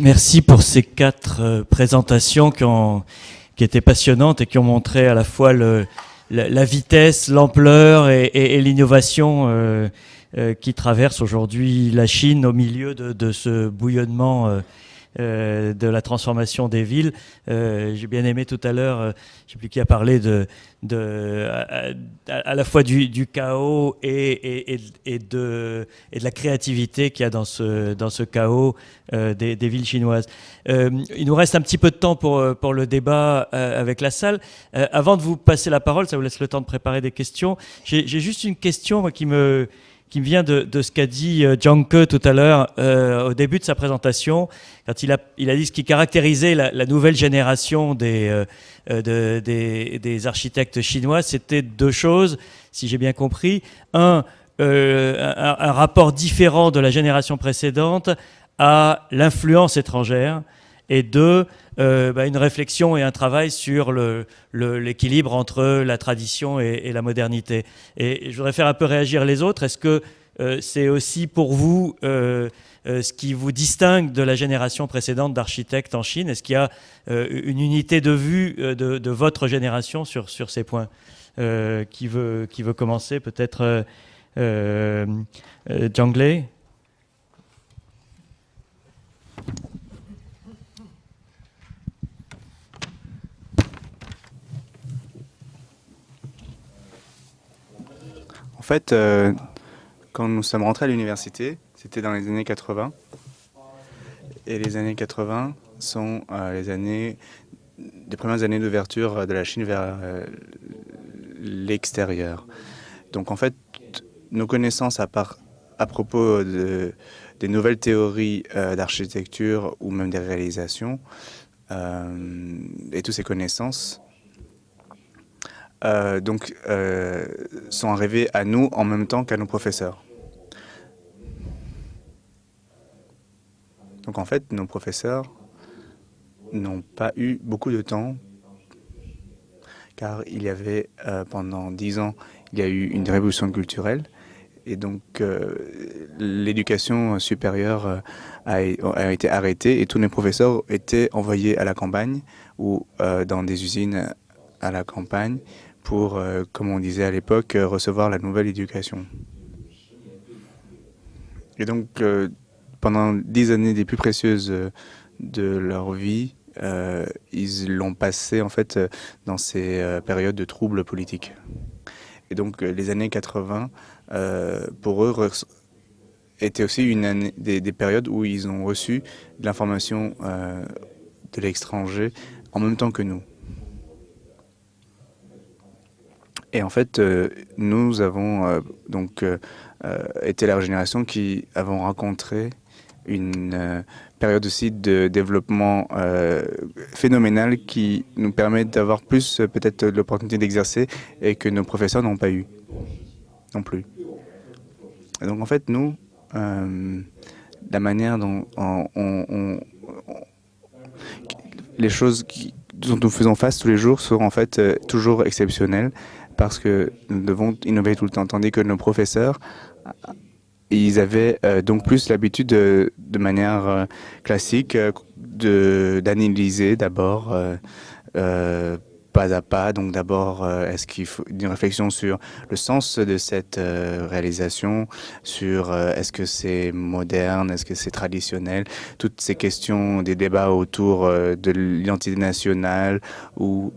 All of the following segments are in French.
Merci pour ces 4 présentations qui étaient passionnantes et qui ont montré à la fois la vitesse, l'ampleur et l'innovation qui traverse aujourd'hui la Chine au milieu de ce bouillonnement de la transformation des villes. J'ai bien aimé tout à l'heure, je ne sais plus qui a parlé à la fois du chaos et de la créativité qu'il y a dans ce chaos des villes chinoises. Il nous reste un petit peu de temps pour le débat avec la salle. Avant de vous passer la parole, ça vous laisse le temps de préparer des questions. J'ai juste une question moi, qui me vient de ce qu'a dit Zhang Ke tout à l'heure au début de sa présentation, quand il a dit ce qui caractérisait la nouvelle génération des architectes chinois, c'était 2 choses, si j'ai bien compris. Un rapport différent de la génération précédente à l'influence étrangère, et 2, une réflexion et un travail sur l'équilibre entre la tradition et la modernité. Et je voudrais faire un peu réagir les autres. Est-ce que c'est aussi pour vous ce qui vous distingue de la génération précédente d'architectes en Chine? Est-ce qu'il y a une unité de vue de votre génération sur ces points? Qui veut commencer? Peut-être Zhang Lei. En fait, quand nous sommes rentrés à l'université, c'était dans les années 80. Et les années 80 sont les premières années d'ouverture de la Chine vers l'extérieur. Donc en fait, nos connaissances à propos des nouvelles théories d'architecture ou même des réalisations et toutes ces connaissances sont arrivés à nous en même temps qu'à nos professeurs. Donc en fait, nos professeurs n'ont pas eu beaucoup de temps, car il y avait pendant 10 ans, il y a eu une révolution culturelle, et donc l'éducation supérieure a été arrêtée, et tous les professeurs étaient envoyés à la campagne ou dans des usines à la campagne pour, comme on disait à l'époque, recevoir la nouvelle éducation. Et donc, pendant 10 années les plus précieuses de leur vie, ils l'ont passé en fait dans ces périodes de troubles politiques. Et donc, les années 80, pour eux, étaient aussi des périodes où ils ont reçu de l'information de l'étranger en même temps que nous. Et en fait, nous avons été la génération qui avons rencontré une période aussi de développement phénoménal qui nous permet d'avoir plus peut-être l'opportunité d'exercer et que nos professeurs n'ont pas eu non plus. Et donc en fait, nous, la manière dont les choses dont nous faisons face tous les jours sont en fait toujours exceptionnelles, parce que nous devons innover tout le temps, tandis que nos professeurs, ils avaient donc plus l'habitude de manière classique d'analyser d'abord pas à pas. Donc d'abord, est-ce qu'il faut une réflexion sur le sens de cette réalisation, sur est-ce que c'est moderne, est-ce que c'est traditionnel, toutes ces questions, des débats autour de l'identité nationale ou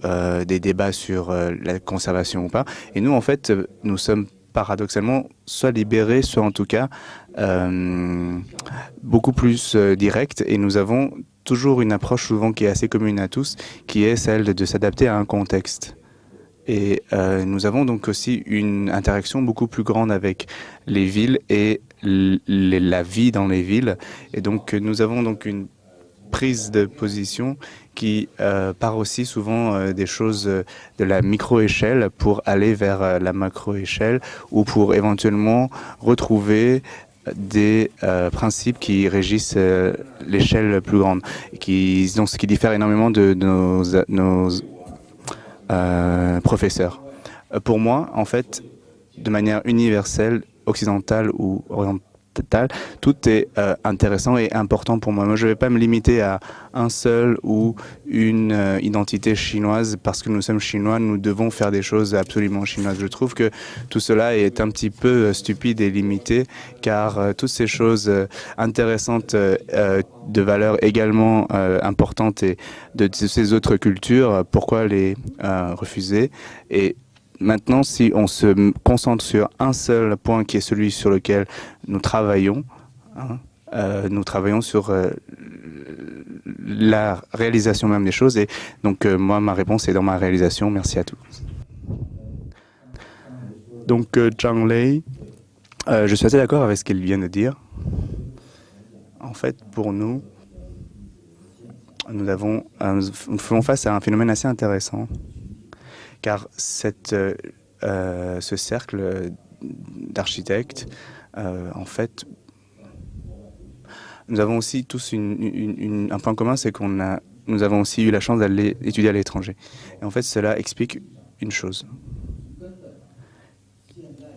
des débats sur la conservation ou pas. Et nous, en fait, nous sommes paradoxalement soit libérés, soit en tout cas beaucoup plus directs, et nous avons toujours une approche souvent qui est assez commune à tous, qui est celle de s'adapter à un contexte. Et nous avons donc aussi une interaction beaucoup plus grande avec les villes et la vie dans les villes. Et donc nous avons donc une prise de position qui part aussi souvent des choses de la micro-échelle pour aller vers la macro-échelle, ou pour éventuellement retrouver des principes qui régissent l'échelle plus grande, donc ce qui diffère énormément de nos professeurs. Pour moi, en fait, de manière universelle, occidentale ou environnementale, tout est intéressant et important pour moi. Moi, je ne vais pas me limiter à un seul ou une identité chinoise. Parce que nous sommes chinois, nous devons faire des choses absolument chinoises. Je trouve que tout cela est un petit peu stupide et limité, car toutes ces choses intéressantes, de valeur également importante et de ces autres cultures, pourquoi les refuser? Et maintenant, si on se concentre sur un seul point qui est celui sur lequel nous travaillons, nous travaillons sur la réalisation même des choses. Et donc, moi, ma réponse est dans ma réalisation. Merci à tous. Donc, Zhang Lei, je suis assez d'accord avec ce qu'il vient de dire. En fait, pour nous, nous faisons face à un phénomène assez intéressant, car ce cercle d'architectes, en fait, nous avons aussi tous un point commun, c'est nous avons aussi eu la chance d'aller étudier à l'étranger. Et en fait, cela explique une chose.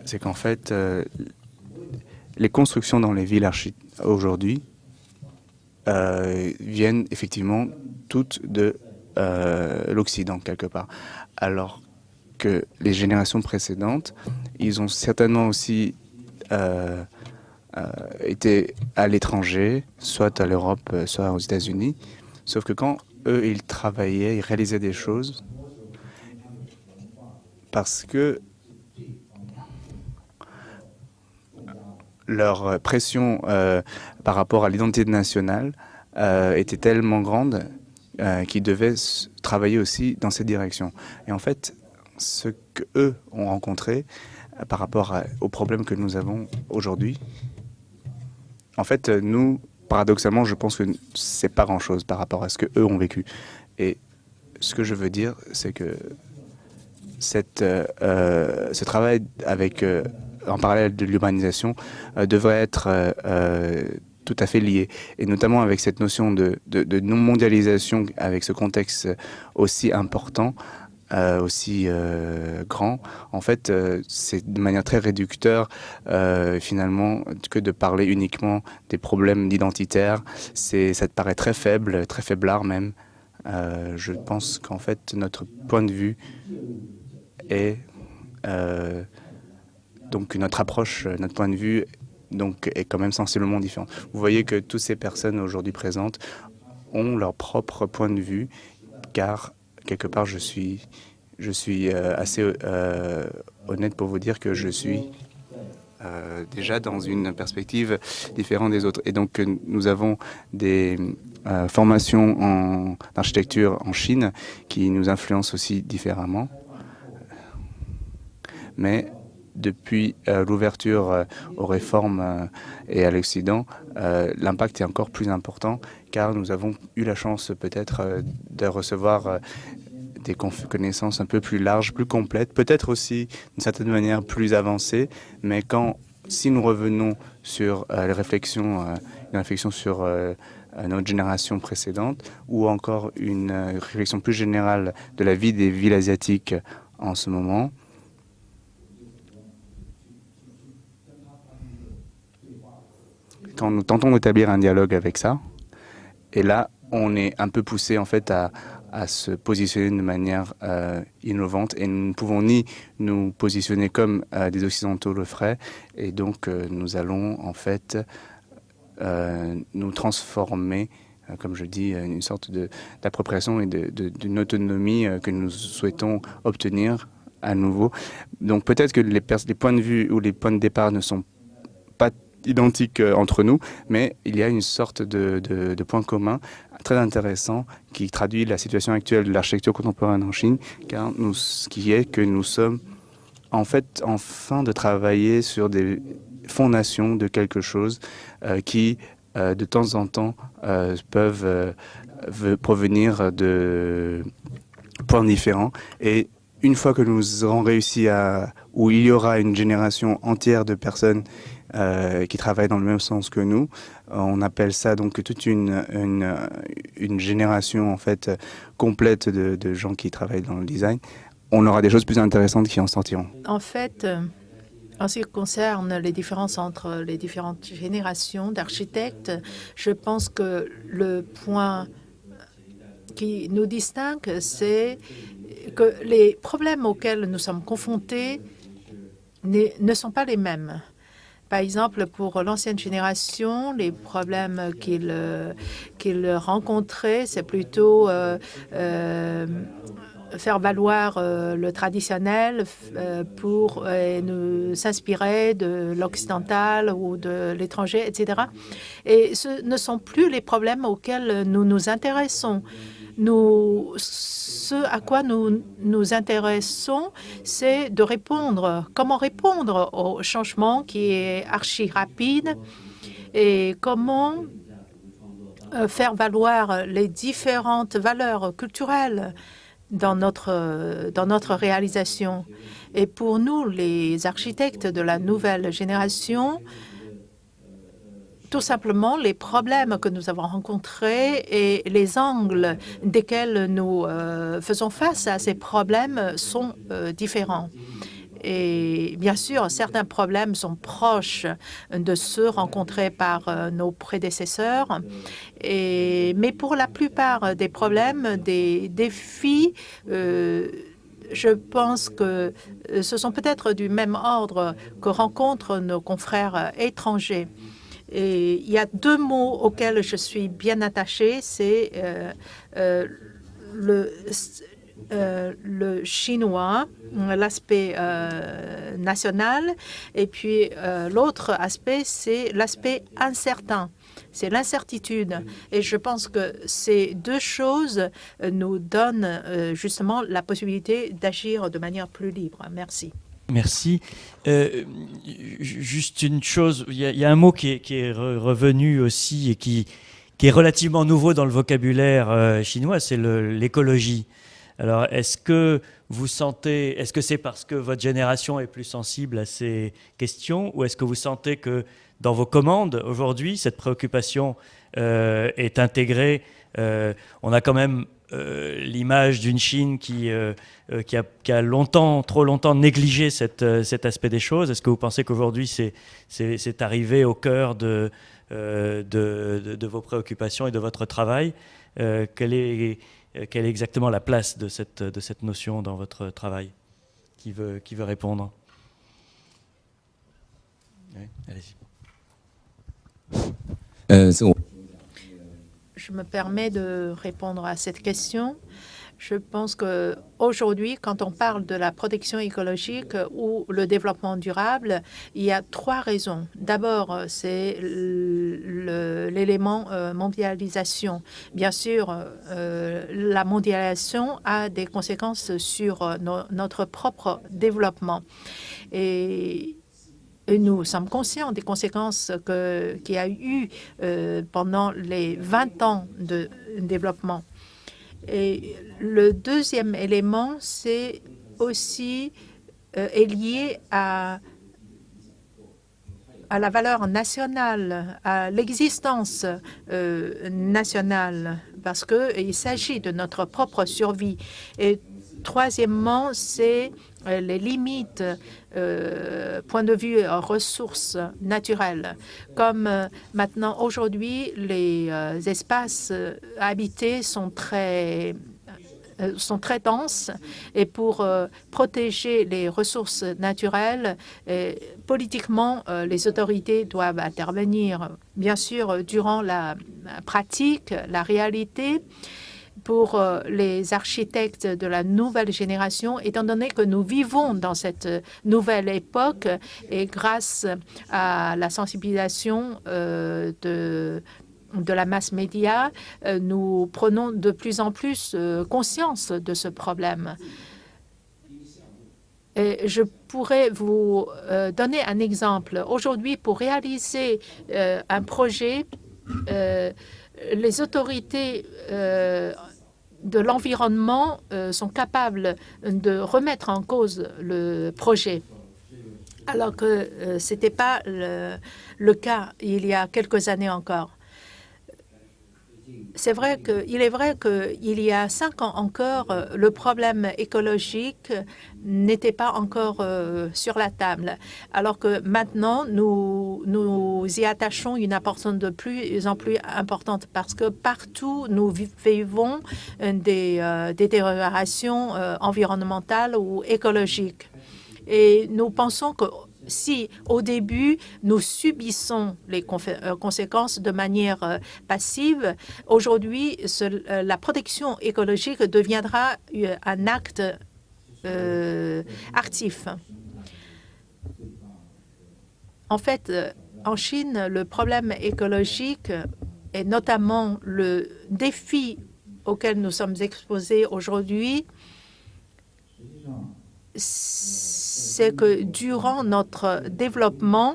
C'est qu'en fait, les constructions dans les villes aujourd'hui viennent effectivement toutes de l'Occident, quelque part. Alors que les générations précédentes, ils ont certainement aussi été à l'étranger, soit à l'Europe, soit aux États-Unis. Sauf que quand eux, ils travaillaient, ils réalisaient des choses, parce que leur pression par rapport à l'identité nationale était tellement grande qu'ils devaient travailler aussi dans cette direction. Et en fait, ce qu'eux ont rencontré par rapport aux problèmes que nous avons aujourd'hui, en fait, nous, paradoxalement, je pense que c'est pas grand-chose par rapport à ce qu'eux ont vécu. Et ce que je veux dire, c'est que ce travail en parallèle de l'urbanisation devrait être tout à fait lié. Et notamment avec cette notion de non-mondialisation, avec ce contexte aussi important, aussi grand, en fait, c'est de manière très réducteur, finalement, que de parler uniquement des problèmes identitaires. Ça te paraît très faible, très faiblard même. Je pense qu'en fait, notre point de vue est... donc notre approche, notre point de vue donc, est quand même sensiblement différent. Vous voyez que toutes ces personnes aujourd'hui présentes ont leur propre point de vue, car quelque part je suis assez honnête pour vous dire que je suis déjà dans une perspective différente des autres. Et donc nous avons des formations en architecture en Chine qui nous influencent aussi différemment. Mais depuis l'ouverture aux réformes et à l'Occident, l'impact est encore plus important, car nous avons eu la chance peut-être de recevoir des connaissances un peu plus larges, plus complètes, peut-être aussi d'une certaine manière plus avancées, mais si nous revenons sur une réflexion sur notre génération précédente, ou encore une réflexion plus générale de la vie des villes asiatiques en ce moment, quand nous tentons d'établir un dialogue avec ça, et là, on est un peu poussé en fait à se positionner de manière innovante, et nous ne pouvons ni nous positionner comme des Occidentaux le feraient, et donc nous allons en fait nous transformer, comme je dis, une sorte d'appropriation et d'une autonomie que nous souhaitons obtenir à nouveau. Donc peut-être que les points de vue ou les points de départ ne sont pas identiques entre nous, mais il y a une sorte de point commun très intéressant qui traduit la situation actuelle de l'architecture contemporaine en Chine, car ce qui est que nous sommes en fait en train de travailler sur des fondations de quelque chose qui de temps en temps peuvent provenir de points différents. Et une fois que nous aurons réussi où il y aura une génération entière de personnes qui travaillent dans le même sens que nous, on appelle ça donc toute une génération en fait complète de gens qui travaillent dans le design, on aura des choses plus intéressantes qui en sortiront. En fait, En ce qui concerne les différences entre les différentes générations d'architectes, je pense que le point qui nous distingue, c'est que les problèmes auxquels nous sommes confrontés ne sont pas les mêmes. Par exemple, pour l'ancienne génération, les problèmes qu'ils rencontraient, c'est plutôt faire valoir le traditionnel pour nous s'inspirer de l'occidental ou de l'étranger, etc. Et ce ne sont plus les problèmes auxquels nous nous intéressons. Ce à quoi nous nous intéressons, c'est de répondre. Comment répondre au changement qui est archi rapide et comment faire valoir les différentes valeurs culturelles dans notre réalisation. Et pour nous, les architectes de la nouvelle génération, tout simplement, les problèmes que nous avons rencontrés et les angles desquels nous faisons face à ces problèmes sont différents. Et bien sûr, certains problèmes sont proches de ceux rencontrés par nos prédécesseurs. Mais pour la plupart des problèmes, des défis, je pense que ce sont peut-être du même ordre que rencontrent nos confrères étrangers. Et il y a deux mots auxquels je suis bien attachée, c'est le chinois, l'aspect national, et puis l'autre aspect, c'est l'aspect incertain, c'est l'incertitude. Et je pense que ces deux choses nous donnent justement la possibilité d'agir de manière plus libre. Merci. Merci. Juste une chose, il y a un mot qui est revenu aussi et qui est relativement nouveau dans le vocabulaire chinois, c'est l'écologie. Alors, est-ce que c'est parce que votre génération est plus sensible à ces questions, ou est-ce que vous sentez que dans vos commandes aujourd'hui, cette préoccupation est intégrée? On a quand même l'image d'une Chine qui a trop longtemps négligé cet aspect des choses. Est-ce que vous pensez qu'aujourd'hui c'est arrivé au cœur de vos préoccupations et de votre travail? Quelle est exactement la place de cette notion dans votre travail? Qui veut répondre? Oui, allez-y. Je me permets de répondre à cette question. Je pense qu'aujourd'hui, quand on parle de la protection écologique ou le développement durable, il y a trois raisons. D'abord, c'est l'élément mondialisation. Bien sûr, la mondialisation a des conséquences sur notre propre développement. Et nous sommes conscients des conséquences qu'il y a eu pendant les 20 ans de développement. Et le deuxième élément, c'est aussi est lié à la valeur nationale, à l'existence nationale, parce qu'il s'agit de notre propre survie. Et troisièmement, c'est les limites, point de vue ressources naturelles. Comme maintenant, aujourd'hui, les espaces habités sont très denses, et pour protéger les ressources naturelles, politiquement, les autorités doivent intervenir, bien sûr, durant la pratique, la réalité. Pour les architectes de la nouvelle génération, étant donné que nous vivons dans cette nouvelle époque et grâce à la sensibilisation de la masse média, nous prenons de plus en plus conscience de ce problème. Et je pourrais vous donner un exemple. Aujourd'hui, pour réaliser un projet, les autorités de l'environnement sont capables de remettre en cause le projet, alors que ce n'était pas le cas il y a quelques années encore. C'est vrai qu'il est vrai qu'il y a 5 ans encore, le problème écologique n'était pas encore sur la table, alors que maintenant, nous y attachons une importance de plus en plus importante parce que partout, nous vivons des détériorations environnementales ou écologiques. Et nous pensons que si au début nous subissons les conséquences de manière passive, aujourd'hui la protection écologique deviendra un acte actif. En fait, en Chine, le problème écologique et notamment le défi auquel nous sommes exposés aujourd'hui, c'est que durant notre développement,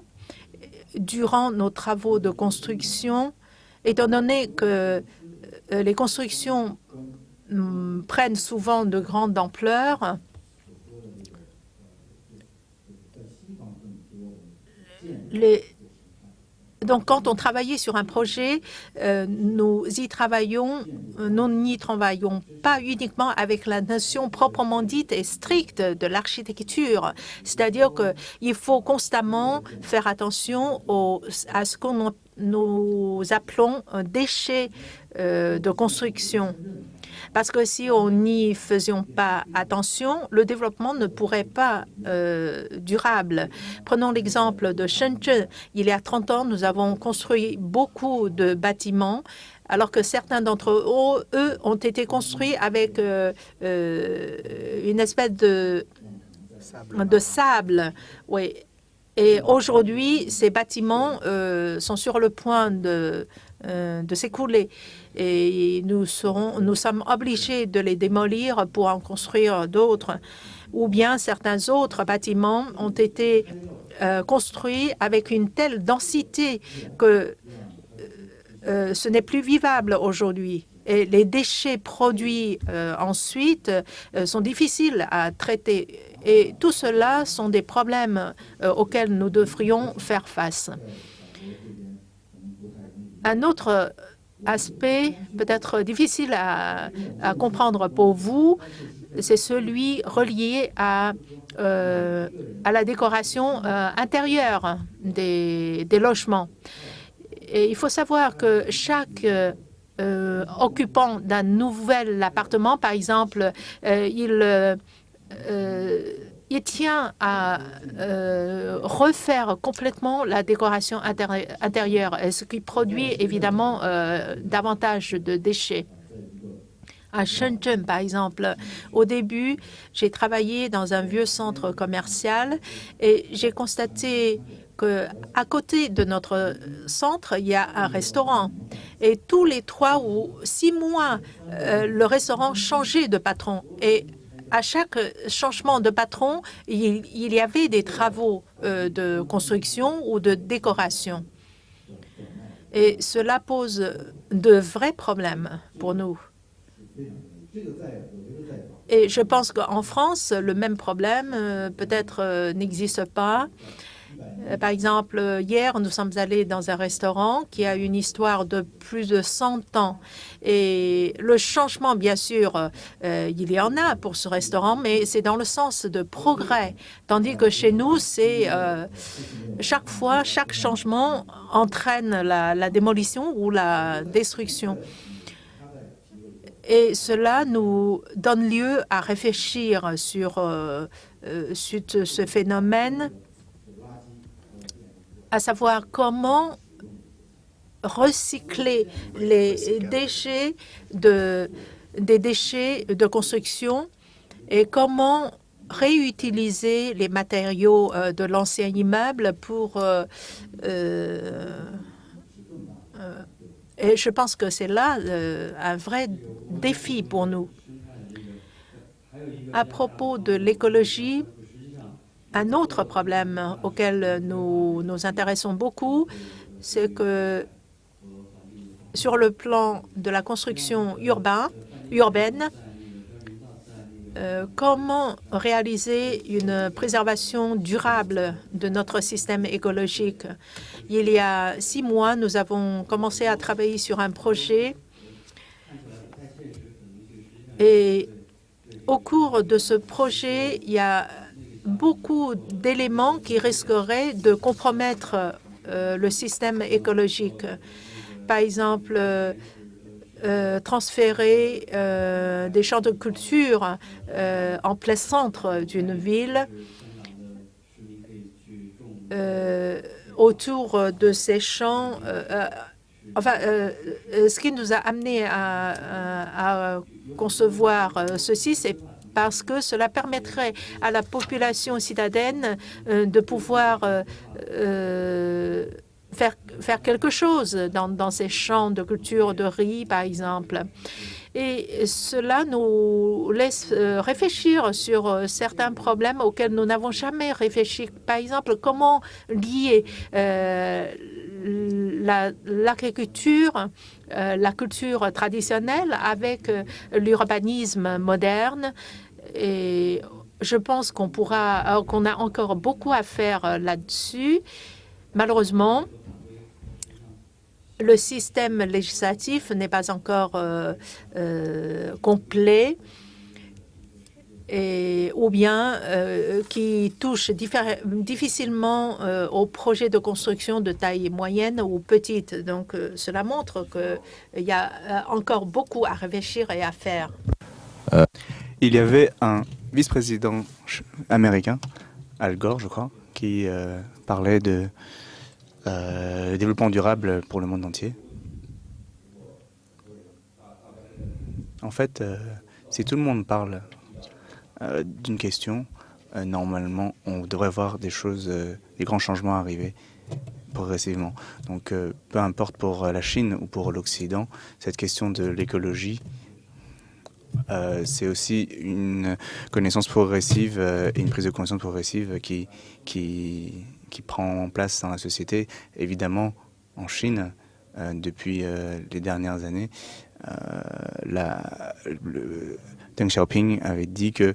durant nos travaux de construction, étant donné que les constructions prennent souvent de grandes ampleurs, donc, quand on travaillait sur un projet, nous n'y travaillons pas uniquement avec la notion proprement dite et stricte de l'architecture. C'est-à-dire qu'il faut constamment faire attention à ce que nous appelons déchets de construction. Parce que si on n'y faisions pas attention, le développement ne pourrait pas durable. Prenons l'exemple de Shenzhen. Il y a 30 ans, nous avons construit beaucoup de bâtiments, alors que certains d'entre eux ont été construits avec une espèce de sable. Oui. Et aujourd'hui, ces bâtiments sont sur le point de s'écouler. Et nous sommes obligés de les démolir pour en construire d'autres. Ou bien certains autres bâtiments ont été construits avec une telle densité que ce n'est plus vivable aujourd'hui. Et les déchets produits ensuite sont difficiles à traiter. Et tout cela sont des problèmes auxquels nous devrions faire face. Un autre aspect peut-être difficile à comprendre pour vous, c'est celui relié à la décoration intérieure des logements. Et il faut savoir que chaque occupant d'un nouvel appartement, par exemple, il tient à refaire complètement la décoration intérieure, ce qui produit évidemment davantage de déchets. À Shenzhen, par exemple, au début, j'ai travaillé dans un vieux centre commercial et j'ai constaté qu'à côté de notre centre, il y a un restaurant. Et tous les 3 ou 6 mois, le restaurant changeait de patron. Et à chaque changement de patron, il y avait des travaux de construction ou de décoration. Et cela pose de vrais problèmes pour nous. Et je pense qu'en France, le même problème peut-être n'existe pas. Par exemple, hier, nous sommes allés dans un restaurant qui a une histoire de plus de 100 ans. Et le changement, bien sûr, il y en a pour ce restaurant, mais c'est dans le sens de progrès. Tandis que chez nous, c'est chaque fois, chaque changement entraîne la démolition ou la destruction. Et cela nous donne lieu à réfléchir sur ce phénomène, à savoir comment recycler les déchets des déchets de construction et comment réutiliser les matériaux de l'ancien immeuble pour et je pense que c'est là un vrai défi pour nous. À propos de l'écologie, un autre problème auquel nous nous intéressons beaucoup, c'est que sur le plan de la construction urbaine, comment réaliser une préservation durable de notre système écologique? Il y a 6 mois, nous avons commencé à travailler sur un projet Et au cours de ce projet, il y a beaucoup d'éléments qui risqueraient de compromettre le système écologique. Par exemple, transférer des champs de culture en plein centre d'une ville. Autour de ces champs, ce qui nous a amené à concevoir ceci, c'est parce que cela permettrait à la population citadine de pouvoir faire quelque chose dans ces champs de culture de riz, par exemple. Et cela nous laisse réfléchir sur certains problèmes auxquels nous n'avons jamais réfléchi. Par exemple, comment lier l'agriculture, la culture traditionnelle avec l'urbanisme moderne. Et je pense qu'on a encore beaucoup à faire là-dessus. Malheureusement, le système législatif n'est pas encore complet ou bien qui touche difficilement aux projets de construction de taille moyenne ou petite. Donc, cela montre qu'il y a encore beaucoup à réfléchir et à faire. Il y avait un vice-président américain, Al Gore, je crois, qui parlait de développement durable pour le monde entier. En fait, si tout le monde parle d'une question, normalement, on devrait voir des grands changements arriver progressivement. Donc, peu importe pour la Chine ou pour l'Occident, cette question de l'écologie, c'est aussi une connaissance progressive et une prise de conscience progressive qui prend place dans la société. Évidemment, en Chine, depuis les dernières années, Deng Xiaoping avait dit que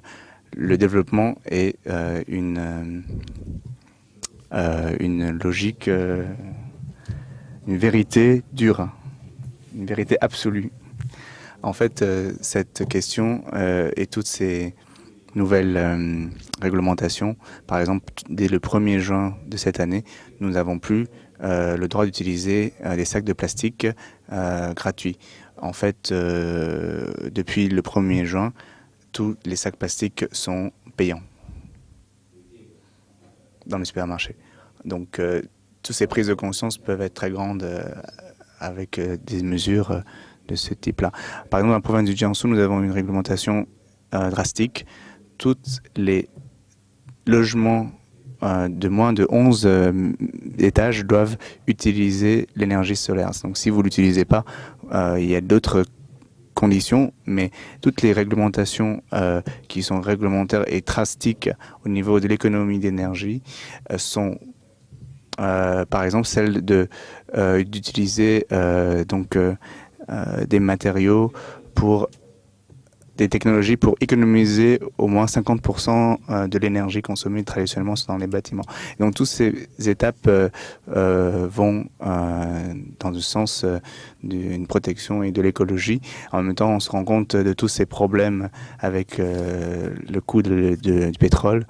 le développement est une logique, une vérité dure, une vérité absolue. En fait, cette question et toutes ces nouvelles réglementations, par exemple, dès le 1er juin de cette année, nous n'avons plus le droit d'utiliser des sacs de plastique gratuits. En fait, depuis le 1er juin, tous les sacs plastiques sont payants dans les supermarchés. Donc, toutes ces prises de conscience peuvent être très grandes avec des mesures de ce type-là. Par exemple, dans la province du Jiangsu, nous avons une réglementation drastique. Tous les logements de moins de 11 étages doivent utiliser l'énergie solaire. Donc si vous ne l'utilisez pas, il y a d'autres conditions, mais toutes les réglementations qui sont réglementaires et drastiques au niveau de l'économie d'énergie sont par exemple celle d'utiliser des matériaux des technologies pour économiser au moins 50% de l'énergie consommée traditionnellement dans les bâtiments. Et donc toutes ces étapes vont dans le sens d'une protection et de l'écologie. En même temps, on se rend compte de tous ces problèmes avec le coût du pétrole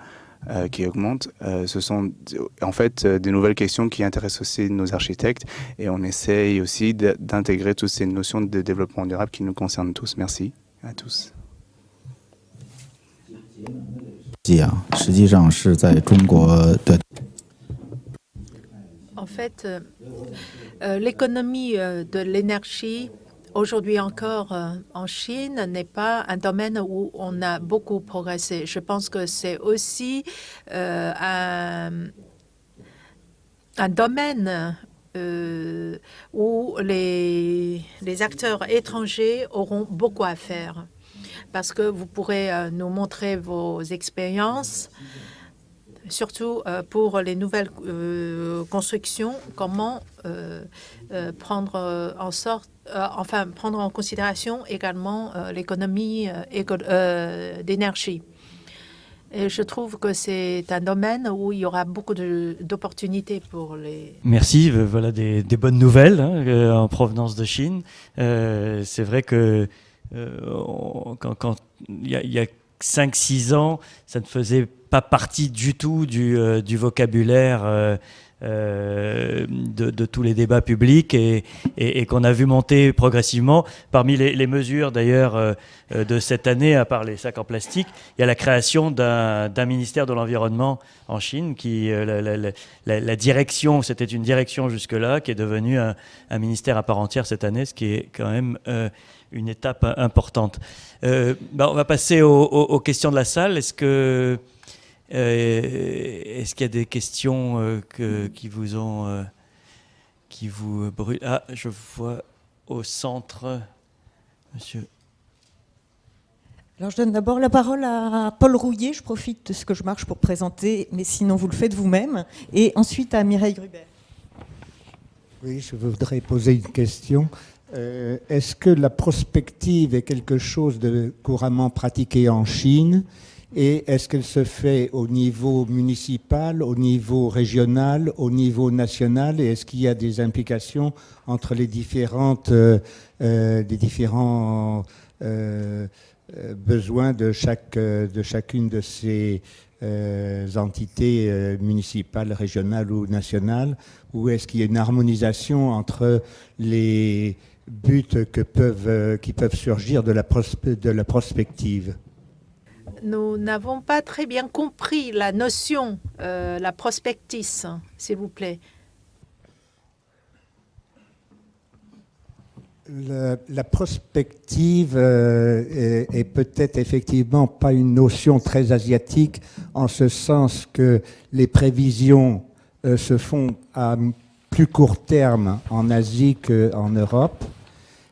qui augmente. Ce sont en fait des nouvelles questions qui intéressent aussi nos architectes et on essaye aussi d'intégrer toutes ces notions de développement durable qui nous concernent tous. Merci à tous. En fait, l'économie de l'énergie, aujourd'hui encore en Chine, n'est pas un domaine où on a beaucoup progressé. Je pense que c'est aussi un domaine où les acteurs étrangers auront beaucoup à faire. Parce que vous pourrez nous montrer vos expériences, surtout pour les nouvelles constructions, comment prendre en considération également l'économie d'énergie. Et je trouve que c'est un domaine où il y aura beaucoup d'opportunités pour les... Merci, voilà des bonnes nouvelles en provenance de Chine. C'est vrai que quand il y a 5-6 ans, ça ne faisait pas partie du tout du vocabulaire de tous les débats publics et qu'on a vu monter progressivement. Parmi les mesures d'ailleurs de cette année, à part les sacs en plastique, il y a la création d'un ministère de l'environnement en Chine qui, la direction, c'était une direction jusque-là, qui est devenue un ministère à part entière cette année, ce qui est quand même une étape importante. On va passer aux questions de la salle. Est-ce qu'il y a des questions qui vous brûlent? Ah, je vois au centre, monsieur. Alors, je donne d'abord la parole à Paul Rouillet. Je profite de ce que je marche pour présenter, mais sinon vous le faites vous-même. Et ensuite à Mireille Gruber. Oui, je voudrais poser une question. Est-ce que la prospective est quelque chose de couramment pratiqué en Chine? Et est-ce qu'elle se fait au niveau municipal, au niveau régional, au niveau national? Et est-ce qu'il y a des implications entre les différents besoins de chacune de ces entités municipales, régionales ou nationales? Ou est-ce qu'il y a une harmonisation entre les buts qui peuvent surgir de la prospective? Nous n'avons pas très bien compris la notion, la prospectus, s'il vous plaît. La prospective est peut-être effectivement pas une notion très asiatique, en ce sens que les prévisions se font à plus court terme en Asie qu'en Europe,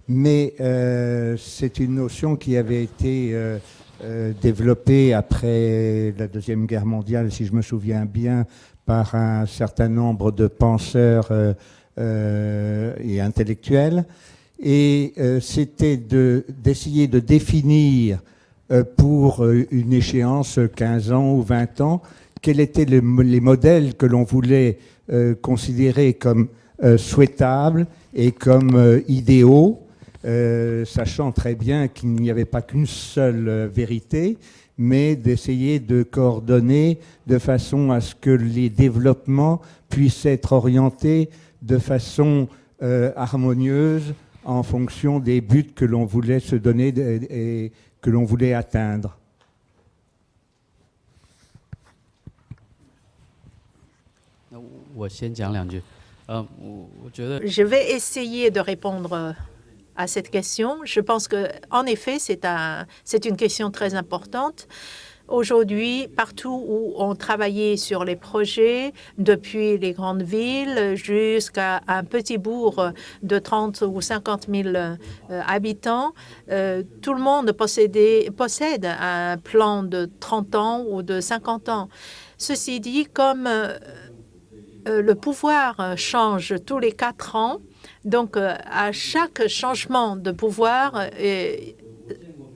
mais c'est une notion qui avait été développé après la Deuxième Guerre mondiale, si je me souviens bien, par un certain nombre de penseurs et intellectuels. Et c'était d'essayer de définir pour une échéance 15 ans ou 20 ans, quels étaient les modèles que l'on voulait considérer comme souhaitables et comme idéaux, sachant très bien qu'il n'y avait pas qu'une seule vérité, mais d'essayer de coordonner de façon à ce que les développements puissent être orientés de façon harmonieuse en fonction des buts que l'on voulait se donner et que l'on voulait atteindre. Je vais essayer de répondre à cette question. Je pense qu'en effet, c'est une question très importante. Aujourd'hui, partout où on travaillait sur les projets, depuis les grandes villes jusqu'à un petit bourg de 30 ou 50 000 habitants, tout le monde possède un plan de 30 ans ou de 50 ans. Ceci dit, comme le pouvoir change tous les 4 ans, donc à chaque changement de pouvoir,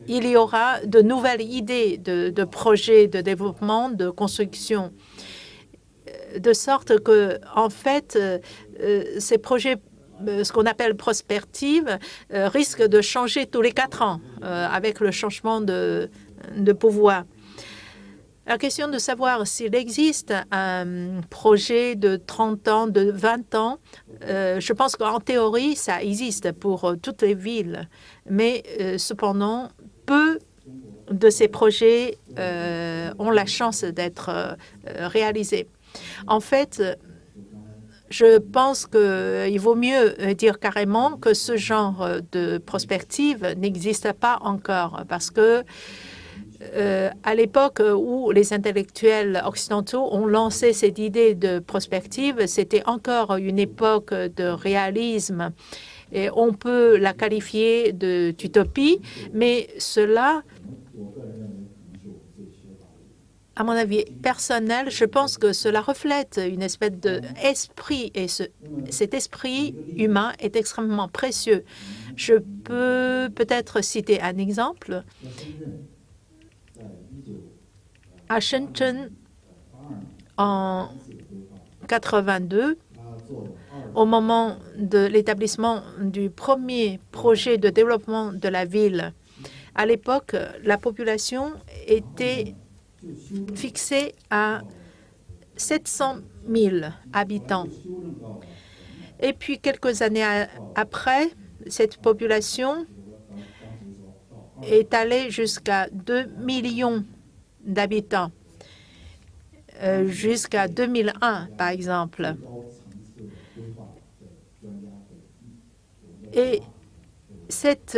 il y aura de nouvelles idées de projets de développement, de construction, de sorte que, en fait, ces projets, ce qu'on appelle prospective, risquent de changer tous les 4 ans avec le changement de pouvoir. La question de savoir s'il existe un projet de 30 ans, de 20 ans, je pense qu'en théorie, ça existe pour toutes les villes, mais cependant, peu de ces projets ont la chance d'être réalisés. En fait, je pense qu'il vaut mieux dire carrément que ce genre de prospective n'existe pas encore, parce que à l'époque où les intellectuels occidentaux ont lancé cette idée de prospective, c'était encore une époque de réalisme. Et on peut la qualifier d'utopie, mais cela, à mon avis personnel, je pense que cela reflète une espèce d'esprit, et cet esprit humain est extrêmement précieux. Je peux peut-être citer un exemple. À Shenzhen, en 82, au moment de l'établissement du premier projet de développement de la ville, À l'époque, la population était fixée à 700 000 habitants. Et puis, quelques années après, cette population est allée jusqu'à 2 millions d'habitants, jusqu'à 2001, par exemple. Et cette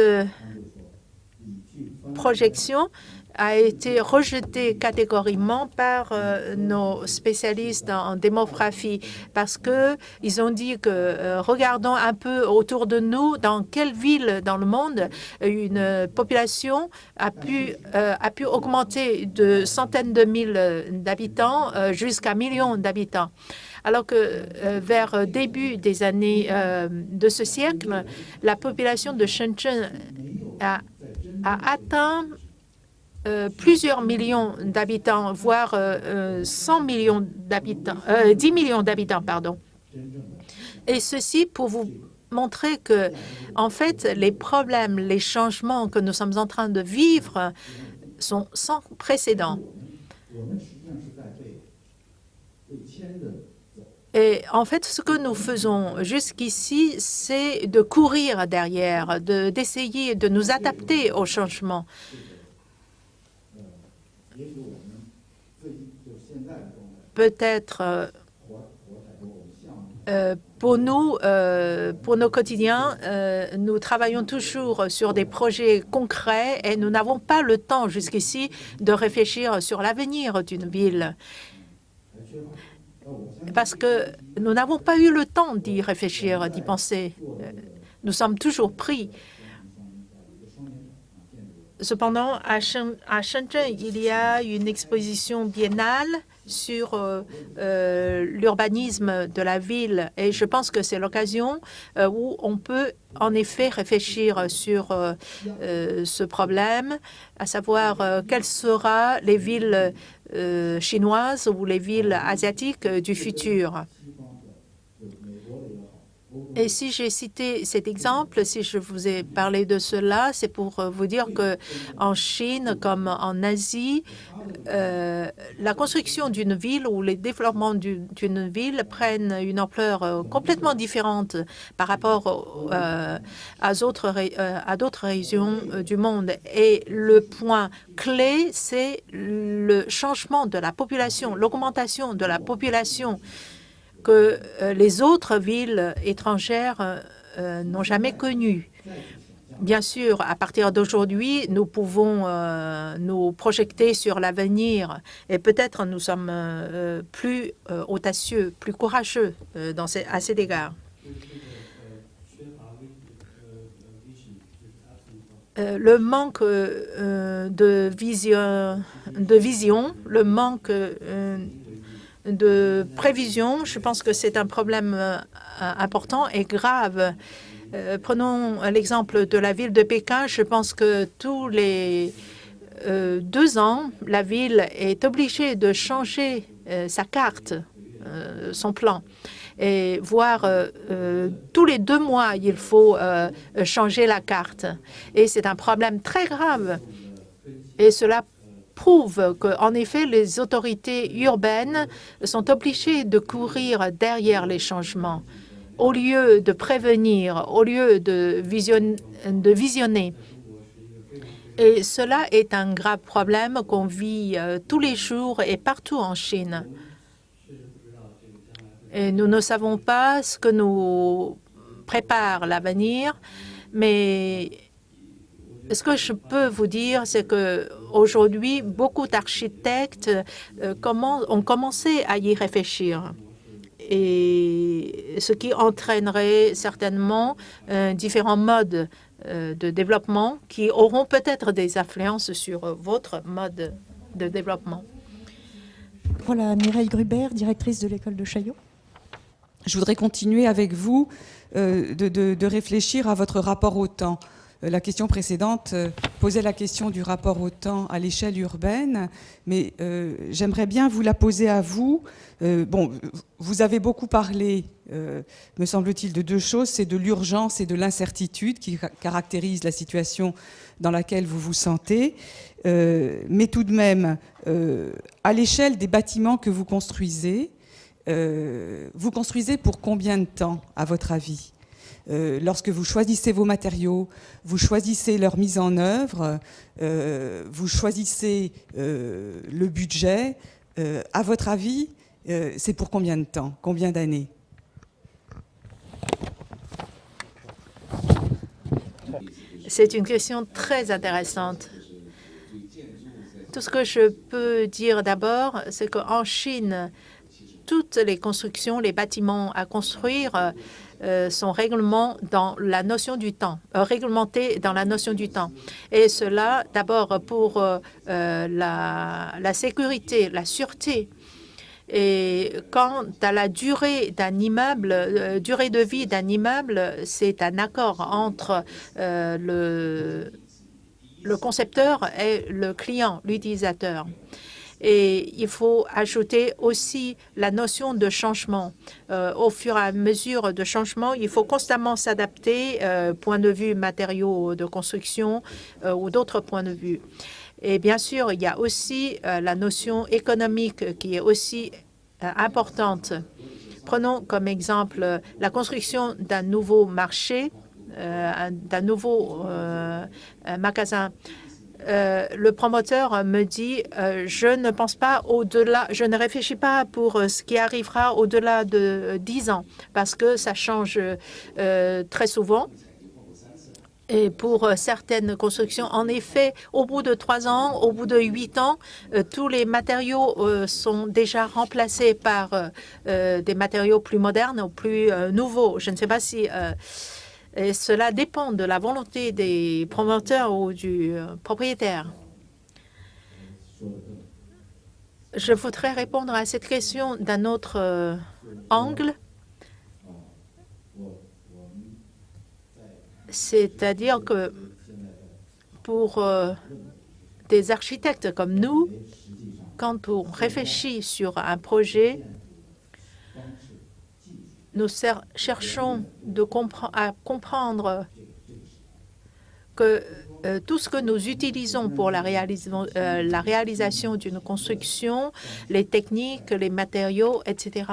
projection a été rejetée catégoriquement par nos spécialistes en démographie parce qu'ils ont dit que regardons un peu autour de nous, dans quelle ville dans le monde une population a pu augmenter de centaines de mille d'habitants jusqu'à millions d'habitants. Alors que vers début des années de ce siècle, la population de Shenzhen a atteint plusieurs millions d'habitants, voire 100 millions d'habitants, 10 millions d'habitants, pardon. Et ceci pour vous montrer que, en fait, les problèmes, les changements que nous sommes en train de vivre sont sans précédent. Et en fait, ce que nous faisons jusqu'ici, c'est de courir derrière, d'essayer de nous adapter aux changements. Peut-être pour nous, pour nos quotidiens, nous travaillons toujours sur des projets concrets et nous n'avons pas le temps jusqu'ici de réfléchir sur l'avenir d'une ville. Parce que nous n'avons pas eu le temps d'y réfléchir, d'y penser. Nous sommes toujours pris. Cependant, à Shenzhen, il y a une exposition biennale sur l'urbanisme de la ville. Et je pense que c'est l'occasion où on peut en effet réfléchir sur ce problème, à savoir quelles seront les villes chinoises ou les villes asiatiques du futur. Et si j'ai cité cet exemple, si je vous ai parlé de cela, c'est pour vous dire que en Chine comme en Asie, la construction d'une ville ou le développement d'une ville prennent une ampleur complètement différente par rapport à d'autres régions du monde. Et le point clé, c'est le changement de la population, l'augmentation de la population que les autres villes étrangères n'ont jamais connues. Bien sûr, à partir d'aujourd'hui, nous pouvons nous projeter sur l'avenir et peut-être nous sommes plus audacieux, plus courageux à cet égard. Le manque de vision, le manque de prévision, je pense que c'est un problème important et grave. Prenons l'exemple de la ville de Pékin. Je pense que tous les 2 ans, la ville est obligée de changer sa carte, son plan. Et voire tous les 2 mois, il faut changer la carte. Et c'est un problème très grave. Et cela prouve qu'en effet, les autorités urbaines sont obligées de courir derrière les changements au lieu de prévenir, au lieu de visionner. Et cela est un grave problème qu'on vit tous les jours et partout en Chine. Et nous ne savons pas ce que nous prépare l'avenir, mais ce que je peux vous dire, c'est qu'aujourd'hui, beaucoup d'architectes ont commencé à y réfléchir. Et ce qui entraînerait certainement différents modes de développement qui auront peut-être des influences sur votre mode de développement. Voilà, Mireille Gruber, directrice de l'école de Chaillot. Je voudrais continuer avec vous de réfléchir à votre rapport au temps. La question précédente posait la question du rapport au temps à l'échelle urbaine, mais j'aimerais bien vous la poser à vous. Bon, vous avez beaucoup parlé, me semble-t-il, de deux choses, c'est de l'urgence et de l'incertitude qui caractérisent la situation dans laquelle vous vous sentez. Mais tout de même, à l'échelle des bâtiments que vous construisez pour combien de temps, à votre avis ? Lorsque vous choisissez vos matériaux, vous choisissez leur mise en œuvre, vous choisissez le budget, à votre avis, c'est pour combien de temps, combien d'années? C'est une question très intéressante. Tout ce que je peux dire d'abord, c'est qu'en Chine, toutes les constructions, les bâtiments à construire sont réglementés dans la notion du temps. Et cela, d'abord, pour la sécurité, la sûreté. Et quant à la durée d'un immeuble, durée de vie d'un immeuble, c'est un accord entre le concepteur et le client, l'utilisateur. Et il faut ajouter aussi la notion de changement. Au fur et à mesure de changement, il faut constamment s'adapter, point de vue matériaux de construction ou d'autres points de vue. Et bien sûr, il y a aussi la notion économique qui est aussi importante. Prenons comme exemple la construction d'un nouveau marché, d'un nouveau magasin. Le promoteur me dit je ne pense pas au-delà, je ne réfléchis pas pour ce qui arrivera au-delà de 10 ans parce que ça change très souvent. Et pour certaines constructions, en effet, au bout de 3 ans, au bout de 8 ans, tous les matériaux sont déjà remplacés par des matériaux plus modernes ou plus nouveaux. Je ne sais pas si et cela dépend de la volonté des promoteurs ou du propriétaire. Je voudrais répondre à cette question d'un autre angle. C'est-à-dire que pour des architectes comme nous, quand on réfléchit sur un projet, nous cherchons à comprendre que tout ce que nous utilisons pour la réalisation d'une construction, les techniques, les matériaux, etc.,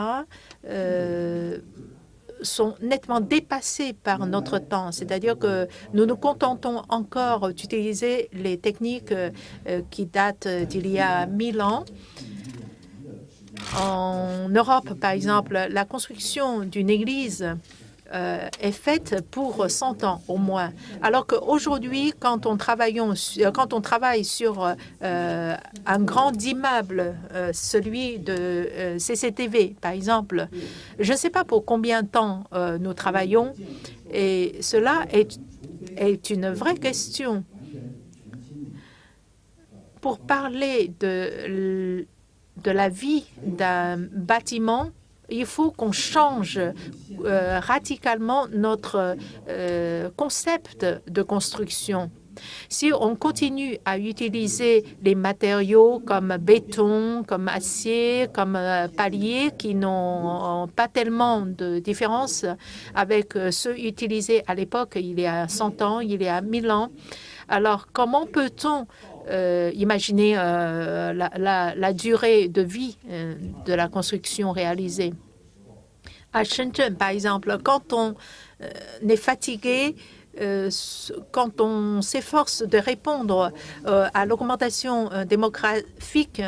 sont nettement dépassés par notre temps. C'est-à-dire que nous nous contentons encore d'utiliser les techniques qui datent d'il y a 1000 ans. En Europe, par exemple, la construction d'une église est faite pour 100 ans au moins. Alors qu'aujourd'hui, quand on travaille sur un grand immeuble, celui de CCTV, par exemple, je ne sais pas pour combien de temps nous travaillons, et cela est une vraie question. Pour parler de la vie d'un bâtiment, il faut qu'on change radicalement notre concept de construction. Si on continue à utiliser les matériaux comme béton, comme acier, comme palier, qui n'ont pas tellement de différence avec ceux utilisés à l'époque, il y a 100 ans, il y a 1000 ans, alors comment peut-on imaginer la durée de vie de la construction réalisée? À Shenzhen, par exemple, quand on est fatigué, quand on s'efforce de répondre à l'augmentation démographique,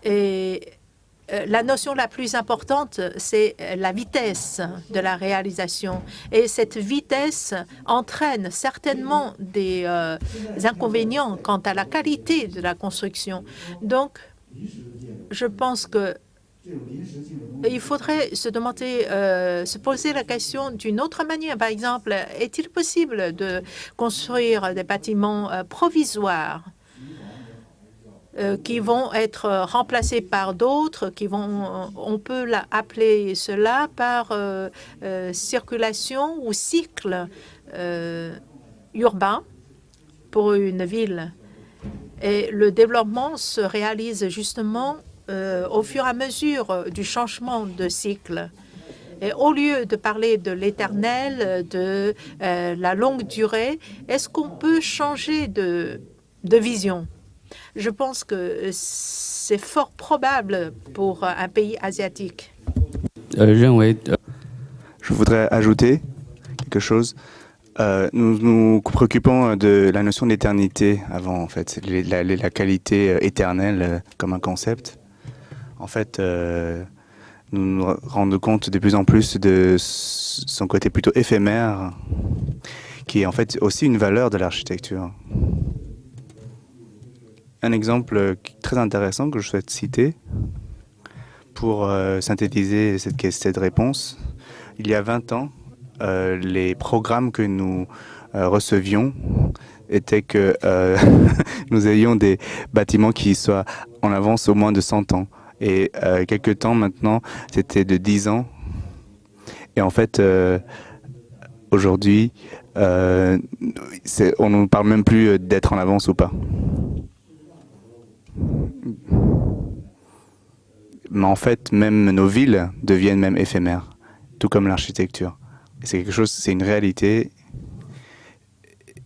et la notion la plus importante, c'est la vitesse de la réalisation. Et cette vitesse entraîne certainement des inconvénients quant à la qualité de la construction. Donc, je pense que il faudrait se poser la question d'une autre manière. Par exemple, est-il possible de construire des bâtiments provisoires qui vont être remplacés par d'autres, on peut appeler cela par circulation ou cycle urbain pour une ville. Et le développement se réalise justement au fur et à mesure du changement de cycle. Et au lieu de parler de l'éternel, de la longue durée, est-ce qu'on peut changer de vision? Je pense que c'est fort probable pour un pays asiatique. Je voudrais ajouter quelque chose. Nous nous préoccupons de la notion d'éternité avant, en fait, la qualité éternelle comme un concept. En fait, nous nous rendons compte de plus en plus de son côté plutôt éphémère, qui est en fait aussi une valeur de l'architecture. Un exemple très intéressant que je souhaite citer pour synthétiser cette réponse. Il y a 20 ans, les programmes que nous recevions étaient que nous ayons des bâtiments qui soient en avance au moins de 100 ans. Et quelques temps maintenant, c'était de 10 ans. Et en fait, aujourd'hui, on ne parle même plus d'être en avance ou pas. Mais en fait, même nos villes deviennent même éphémères, tout comme l'architecture. Et c'est quelque chose, c'est une réalité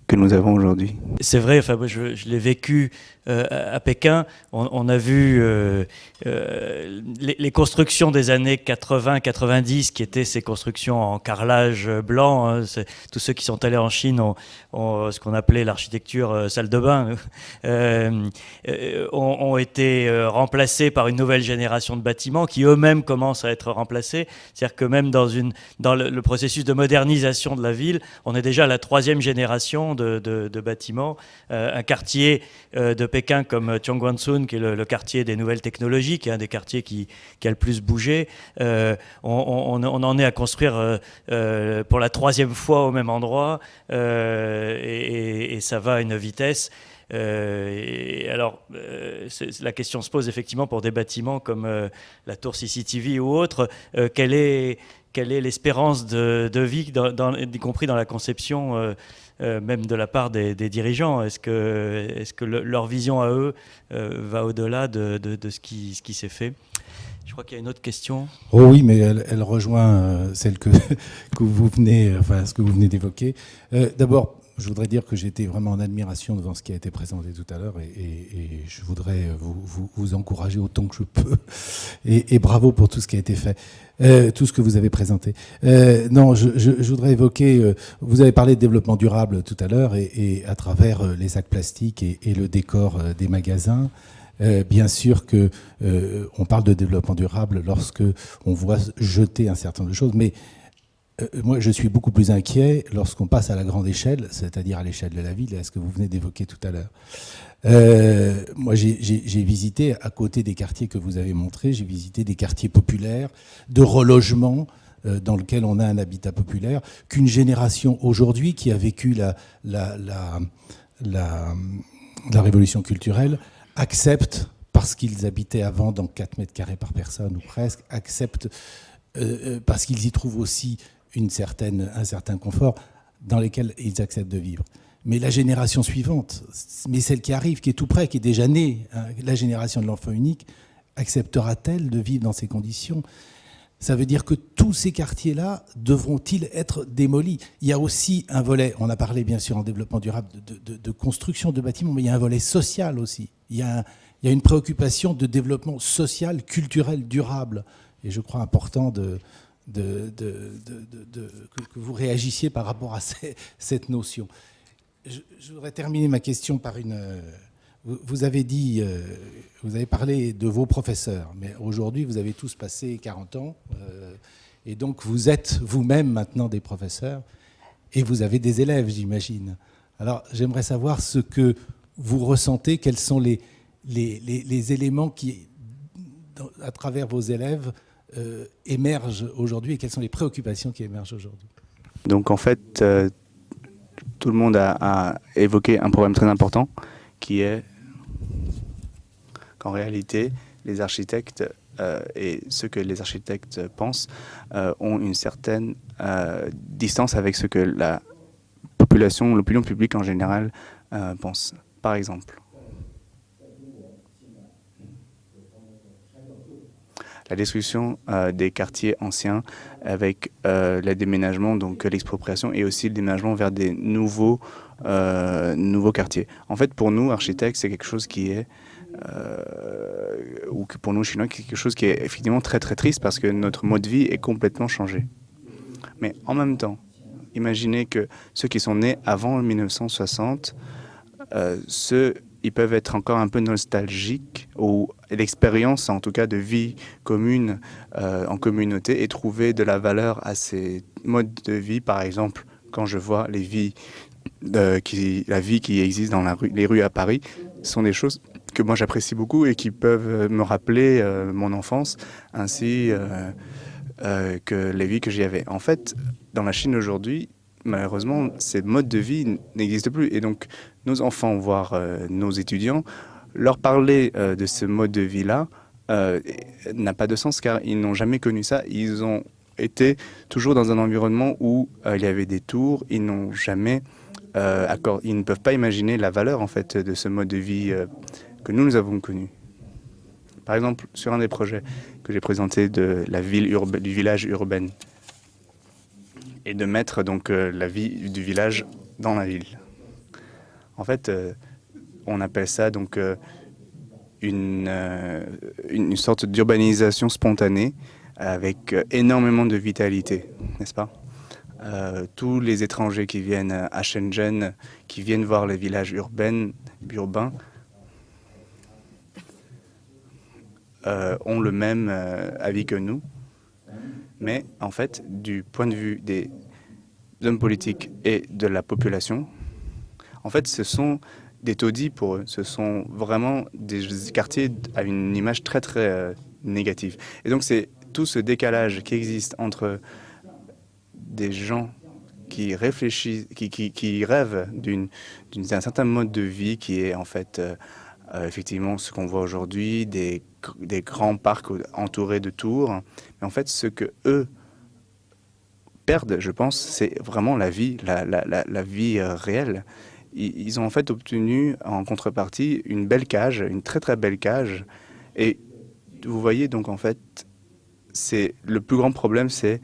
que nous avons aujourd'hui. C'est vrai, enfin, moi, je l'ai vécu à Pékin. On a vu les constructions des années 80-90, qui étaient ces constructions en carrelage blanc. Hein. Tous ceux qui sont allés en Chine ont ce qu'on appelait l'architecture salle de bain, ont été remplacés par une nouvelle génération de bâtiments qui eux-mêmes commencent à être remplacés. C'est-à-dire que même dans le processus de modernisation de la ville, on est déjà à la 3e génération de bâtiments. Un quartier de Pékin comme Tiongguansun, qui est le quartier des nouvelles technologies, qui est un des quartiers qui a le plus bougé, on en est à construire pour la 3e fois au même endroit, et ça va à une vitesse. Alors, la question se pose effectivement pour des bâtiments comme la tour CCTV ou autre. Quelle est l'espérance de vie, y compris dans la conception même de la part des dirigeants? Est-ce que leur vision à eux va au-delà de ce qui s'est fait? Je crois qu'il y a une autre question. Oh oui, mais elle rejoint celle que vous venez, ce que vous venez d'évoquer. D'abord, je voudrais dire que j'étais vraiment en admiration devant ce qui a été présenté tout à l'heure, et je voudrais vous encourager autant que je peux. Et bravo pour tout ce qui a été fait, tout ce que vous avez présenté. Non, je voudrais évoquer, vous avez parlé de développement durable tout à l'heure, et à travers les sacs plastiques et le décor des magasins. Bien sûr que on parle de développement durable lorsque on voit jeter un certain nombre de choses, mais moi, je suis beaucoup plus inquiet lorsqu'on passe à la grande échelle, c'est-à-dire à l'échelle de la ville, à ce que vous venez d'évoquer tout à l'heure. Moi, j'ai visité, à côté des quartiers que vous avez montrés, j'ai visité des quartiers populaires, de relogement, dans lequel on a un habitat populaire, qu'une génération aujourd'hui qui a vécu la révolution culturelle accepte, parce qu'ils habitaient avant dans 4 mètres carrés par personne, ou presque, accepte parce qu'ils y trouvent aussi un certain confort dans lequel ils acceptent de vivre. Mais la génération suivante, mais celle qui arrive, qui est tout près, qui est déjà née, hein, la génération de l'enfant unique, acceptera-t-elle de vivre dans ces conditions ? Ça veut dire que tous ces quartiers-là devront-ils être démolis ? Il y a aussi un volet, on a parlé bien sûr en développement durable de construction de bâtiments, mais il y a un volet social aussi. Il y a une préoccupation de développement social, culturel, durable. Et je crois important que vous réagissiez par rapport à cette notion. Je voudrais terminer ma question par une... Vous avez dit, vous avez parlé de vos professeurs, mais aujourd'hui, vous avez tous passé 40 ans, et donc vous êtes vous-même maintenant des professeurs, et vous avez des élèves, j'imagine. Alors, j'aimerais savoir ce que vous ressentez, quels sont les éléments qui, à travers vos élèves, émergent aujourd'hui, et quelles sont les préoccupations qui émergent aujourd'hui. Donc en fait, tout le monde a évoqué un problème très important qui est qu'en réalité, les architectes et ce que les architectes pensent ont une certaine distance avec ce que la population, l'opinion publique en général pense. Par exemple, la destruction des quartiers anciens avec le déménagement, donc l'expropriation, et aussi le déménagement vers des nouveaux quartiers. En fait, pour nous, architectes, c'est quelque chose qui est, ou que pour nous, Chinois, quelque chose qui est effectivement très très triste parce que notre mode de vie est complètement changé. Mais en même temps, imaginez que ceux qui sont nés avant 1960, ils peuvent être encore un peu nostalgiques, ou l'expérience en tout cas de vie commune en communauté, et trouver de la valeur à ces modes de vie. Par exemple, quand je vois la vie qui existe dans les rues à Paris, sont des choses que moi j'apprécie beaucoup et qui peuvent me rappeler mon enfance, ainsi que les vies que j'y avais. En fait, dans la Chine aujourd'hui, malheureusement, ces modes de vie n'existent plus. Et donc, nos enfants, voire nos étudiants, leur parler de ce mode de vie-là n'a pas de sens, car ils n'ont jamais connu ça. Ils ont été toujours dans un environnement où il y avait des tours. Ils n'ont jamais ils ne peuvent pas imaginer la valeur en fait de ce mode de vie que nous avons connu. Par exemple, sur un des projets que j'ai présenté de la du village urbain, et de mettre donc la vie du village dans la ville. En fait, on appelle ça donc une sorte d'urbanisation spontanée avec énormément de vitalité, n'est-ce pas? Tous les étrangers qui viennent à Shenzhen, qui viennent voir les villages urbains, ont le même avis que nous. Mais en fait, du point de vue des hommes politiques et de la population, en fait, ce sont des taudis pour eux. Ce sont vraiment des quartiers à une image très très négative. Et donc c'est tout ce décalage qui existe entre des gens qui réfléchissent, qui rêvent d'un certain mode de vie qui est en fait effectivement ce qu'on voit aujourd'hui, des grands parcs entourés de tours. Mais en fait, ce que eux perdent, je pense, c'est vraiment la vie, la vie réelle. Ils ont en fait obtenu en contrepartie une belle cage, une très très belle cage. Et vous voyez donc en fait, c'est le plus grand problème, c'est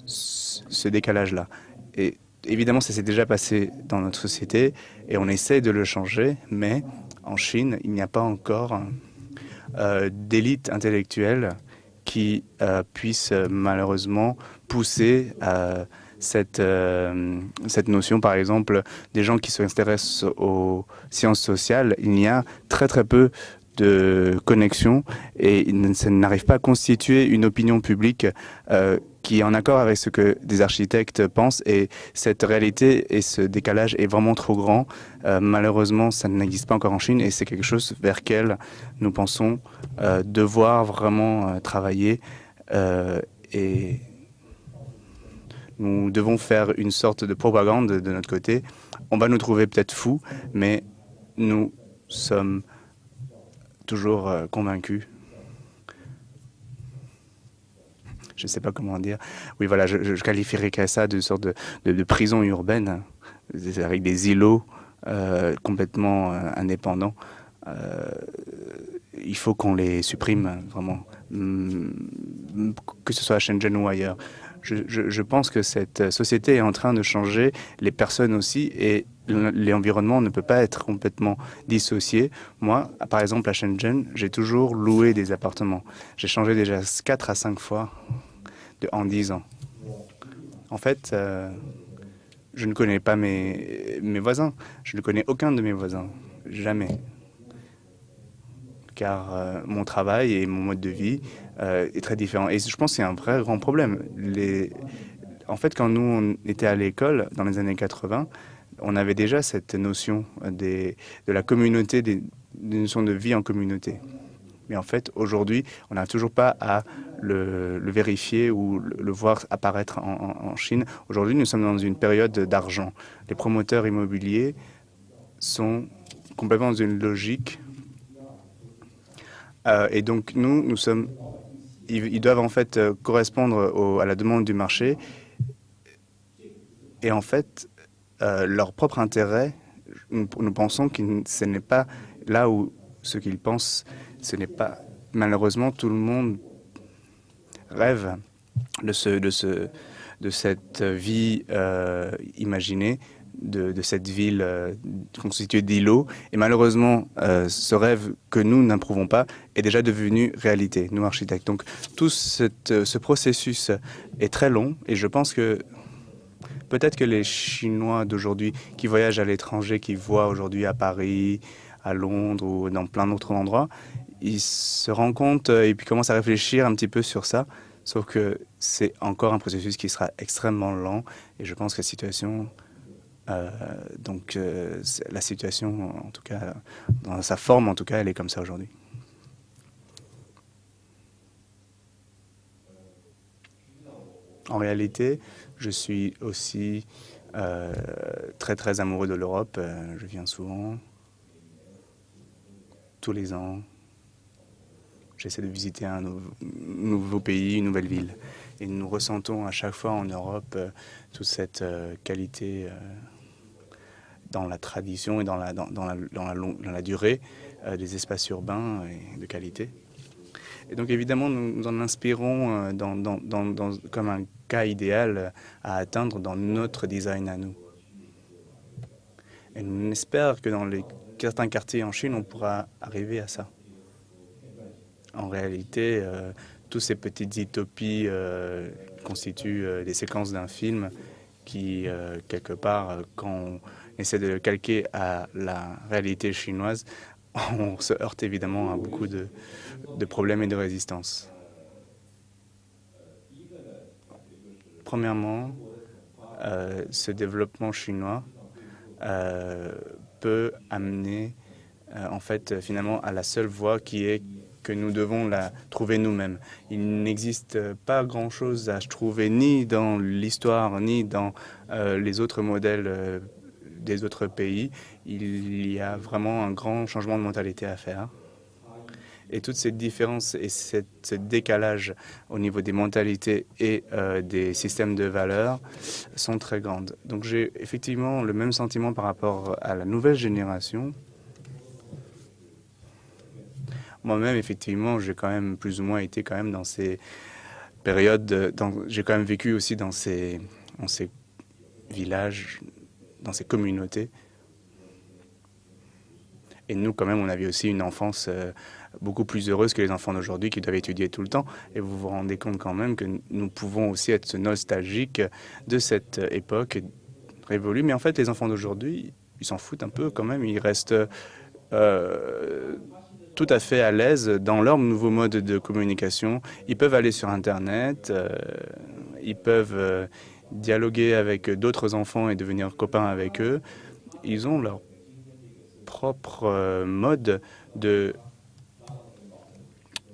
ce décalage-là. Et évidemment, ça s'est déjà passé dans notre société et on essaie de le changer, mais en Chine, il n'y a pas encore d'élite intellectuelle qui puisse malheureusement pousser cette notion. Par exemple, des gens qui s'intéressent aux sciences sociales, il y a très très peu de connexion et ça n'arrive pas à constituer une opinion publique qui est en accord avec ce que des architectes pensent, et cette réalité et ce décalage est vraiment trop grand. Malheureusement, ça n'existe pas encore en Chine et c'est quelque chose vers lequel nous pensons devoir vraiment travailler et nous devons faire une sorte de propagande de notre côté. On va nous trouver peut-être fous, mais nous sommes toujours convaincus. Je ne sais pas comment dire. Oui, voilà, je qualifierais ça de sorte de prison urbaine, avec des îlots complètement indépendants. Il faut qu'on les supprime, vraiment, que ce soit à Shenzhen ou ailleurs. Je pense que cette société est en train de changer, les personnes aussi, et l'environnement ne peut pas être complètement dissocié. Moi, par exemple, à Shenzhen, j'ai toujours loué des appartements. J'ai changé déjà 4 à 5 fois en 10 ans. En fait, je ne connais pas mes voisins. Je ne connais aucun de mes voisins. Jamais. Car mon travail et mon mode de vie est très différent. Et je pense que c'est un vrai grand problème. En fait, quand nous, on était à l'école, dans les années 80, on avait déjà cette notion de la communauté, des notions de vie en communauté. Mais en fait, aujourd'hui, on n'arrive toujours pas à le vérifier ou le voir apparaître en Chine. Aujourd'hui, nous sommes dans une période d'argent. Les promoteurs immobiliers sont complètement dans une logique Et donc nous sommes, ils doivent en fait correspondre à la demande du marché. Et en fait, leur propre intérêt, nous pensons que ce n'est pas là où ce qu'ils pensent, ce n'est pas, malheureusement, tout le monde rêve de cette vie imaginée, de cette ville constituée d'îlots. Et malheureusement, ce rêve que nous n'approuvons pas est déjà devenu réalité, nous architectes. Donc tout ce processus est très long et je pense que peut-être que les Chinois d'aujourd'hui qui voyagent à l'étranger, qui voient aujourd'hui à Paris, à Londres ou dans plein d'autres endroits, ils se rendent compte et puis commencent à réfléchir un petit peu sur ça. Sauf que c'est encore un processus qui sera extrêmement lent et je pense que la situation, la situation, en tout cas, dans sa forme, en tout cas, elle est comme ça aujourd'hui. En réalité, je suis aussi très très amoureux de l'Europe. Je viens souvent, tous les ans. J'essaie de visiter un nouveau pays, une nouvelle ville. Et nous ressentons à chaque fois en Europe toute cette qualité dans la tradition et dans la durée des espaces urbains et de qualité. Et donc évidemment, nous en inspirons comme un cas idéal à atteindre dans notre design à nous. Et on espère que dans certains quartiers en Chine, on pourra arriver à ça. En réalité, toutes ces petites utopies constituent des séquences d'un film qui, quelque part, quand on essaie de le calquer à la réalité chinoise, on se heurte évidemment à beaucoup de problèmes et de résistance. Premièrement, ce développement chinois peut amener en fait finalement à la seule voie qui est que nous devons la trouver nous-mêmes. Il n'existe pas grand-chose à trouver ni dans l'histoire ni dans les autres modèles des autres pays. Il y a vraiment un grand changement de mentalité à faire. Et toutes ces différences et ce décalage au niveau des mentalités et des systèmes de valeurs sont très grandes. Donc j'ai effectivement le même sentiment par rapport à la nouvelle génération. Moi-même, effectivement, j'ai quand même plus ou moins été quand même dans ces périodes, j'ai quand même vécu aussi dans ces villages, dans ces communautés. Et nous, quand même, on avait aussi une enfance beaucoup plus heureuse que les enfants d'aujourd'hui qui doivent étudier tout le temps. Et vous vous rendez compte quand même que nous pouvons aussi être nostalgiques de cette époque révolue. Mais en fait, les enfants d'aujourd'hui, ils s'en foutent un peu quand même. Ils restent tout à fait à l'aise dans leur nouveau mode de communication. Ils peuvent aller sur Internet, ils peuvent dialoguer avec d'autres enfants et devenir copains avec eux. Ils ont leur propre mode de